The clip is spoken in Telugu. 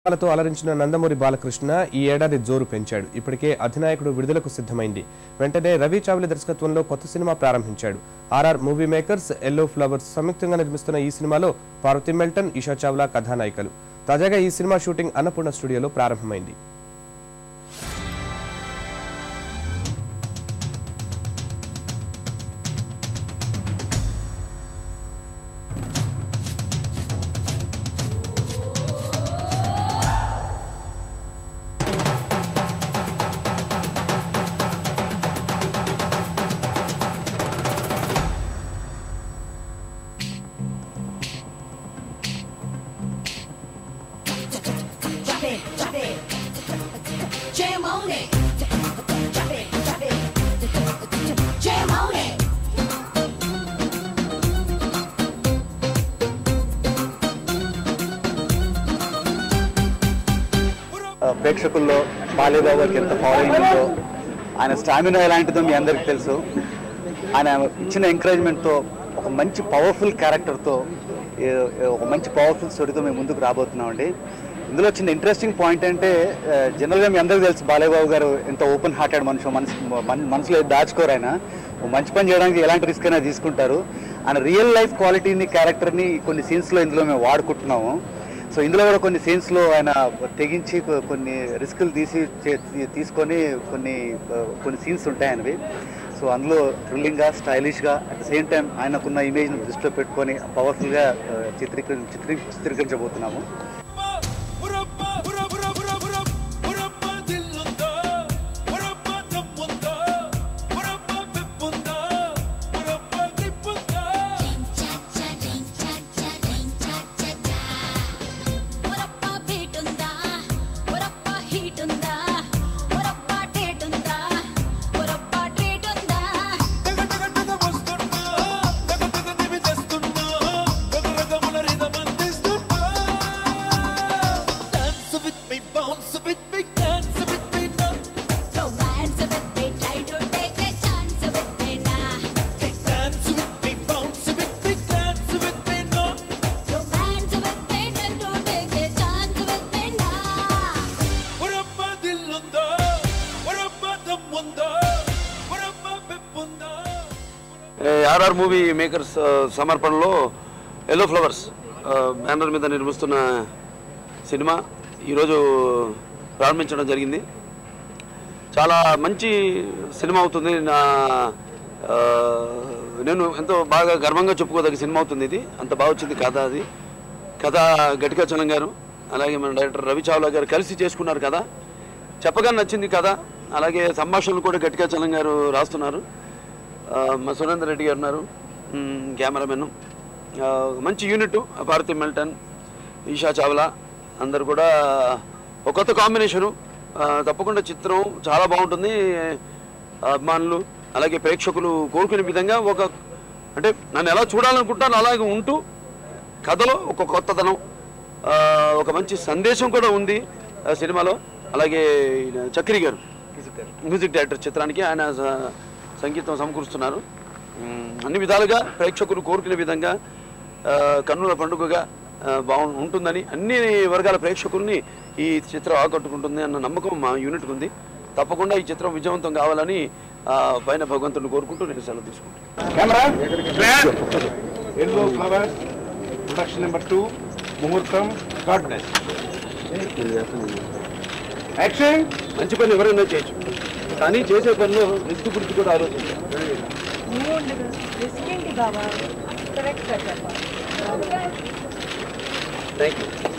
తో అలరించిన నందమూరి బాలకృష్ణ ఈ ఏడాది జోరు పెంచాడు. ఇప్పటికే అధినాయకుడు విడుదలకు సిద్ధమైంది. వెంటనే రవి చావ్లా దర్శకత్వంలో కొత్త సినిమా ప్రారంభించాడు. RR movie makers, yellow flowers సంయుక్తంగా నిర్మిస్తున్న ఈ సినిమాలో పార్వతి మెల్టన్, ఇషా చావ్లా కథానాయికలు. తాజాగా ఈ సినిమా షూటింగ్ అన్నపూర్ణ స్టూడియోలో ప్రారంభమైంది. ప్రేక్షకుల్లో బాలేబాబు గారికి ఎంత ఫాలోయింగ్ ఉందో, ఆయన స్టామినా ఎలాంటిదో మీ అందరికీ తెలుసు. ఆయన ఇచ్చిన ఎంకరేజ్మెంట్తో ఒక మంచి పవర్ఫుల్ క్యారెక్టర్తో, ఒక మంచి పవర్ఫుల్ స్టోరీతో మేము ముందుకు రాబోతున్నామండి. ఇందులో చిన్న ఇంట్రెస్టింగ్ పాయింట్ అంటే, జనరల్గా మీ అందరికీ తెలుసు బాలేబాబు గారు ఎంత ఓపెన్ హార్టెడ్ మనిషి, మనసులో దాచుకోరు. ఆయన మంచి పని చేయడానికి ఎలాంటి రిస్క్ అయినా తీసుకుంటారు. ఆయన రియల్ లైఫ్ క్వాలిటీని, క్యారెక్టర్ని కొన్ని సీన్స్లో ఇందులో మేము వాడుకుంటున్నాము. సో ఇందులో కూడా కొన్ని సీన్స్లో ఆయన తెగించి కొన్ని రిస్కులు తీసుకొని కొన్ని సీన్స్ ఉంటాయి ఆయనవి. సో అందులో థ్రిల్లింగ్గా, స్టైలిష్గా, అట్ ద సేమ్ టైం ఆయనకున్న ఇమేజ్ని దృష్టిలో పెట్టుకొని పవర్ఫుల్గా చిత్రీకరించబోతున్నాము. ఆర్ఆర్ మూవీ మేకర్స్ సమర్పణలో ఎల్లో ఫ్లవర్స్ బ్యానర్ మీద నిర్మిస్తున్న సినిమా ఈరోజు ప్రారంభించడం జరిగింది. చాలా మంచి సినిమా అవుతుంది. నేను ఎంతో బాగా గర్వంగా చెప్పుకోదగ్గ సినిమా అవుతుంది. ఇది అంత బాగా వచ్చింది కథ. అది కథ గట్టిగా చలం గారు, అలాగే మన డైరెక్టర్ రవి చావ్లా గారు కలిసి చేసుకున్నారు కథ. చెప్పగా నచ్చింది కథ. అలాగే సంభాషణలు కూడా గట్టిగా చలం గారు రాస్తున్నారు. మా సురేందర్ రెడ్డి గారు ఉన్నారు కెమెరామెన్. మంచి యూనిట్, పార్వతి మెల్టన్, ఇషా చావ్లా అందరు కూడా ఒక కొత్త కాంబినేషను. తప్పకుండా చిత్రం చాలా బాగుంటుంది. అభిమానులు అలాగే ప్రేక్షకులు కోరుకునే విధంగా అంటే నన్ను ఎలా చూడాలనుకుంటాను అలాగే ఉంటూ కథలో ఒక కొత్తదనం, ఒక మంచి సందేశం కూడా ఉంది సినిమాలో. అలాగే చక్రి గారు మ్యూజిక్ డైరెక్టర్ చిత్రానికి ఆయన సంగీతం సమకూరుస్తున్నారు. అన్ని విధాలుగా ప్రేక్షకులు కోరుకునే విధంగా కన్నుల పండుగగా ఉంటుందని, అన్ని వర్గాల ప్రేక్షకుల్ని ఈ చిత్రం ఆకట్టుకుంటుంది అన్న నమ్మకం మా యూనిట్కి ఉంది. తప్పకుండా ఈ చిత్రం విజయవంతం కావాలని పైన భగవంతుని కోరుకుంటూ నేను సెలవు తీసుకుంటాను. మంచి పని ఎవరైనా చేయొచ్చు, కానీ చేసే పనిలో రిస్క్ గురించి కూడా ఆలోచించాలి. Thank you.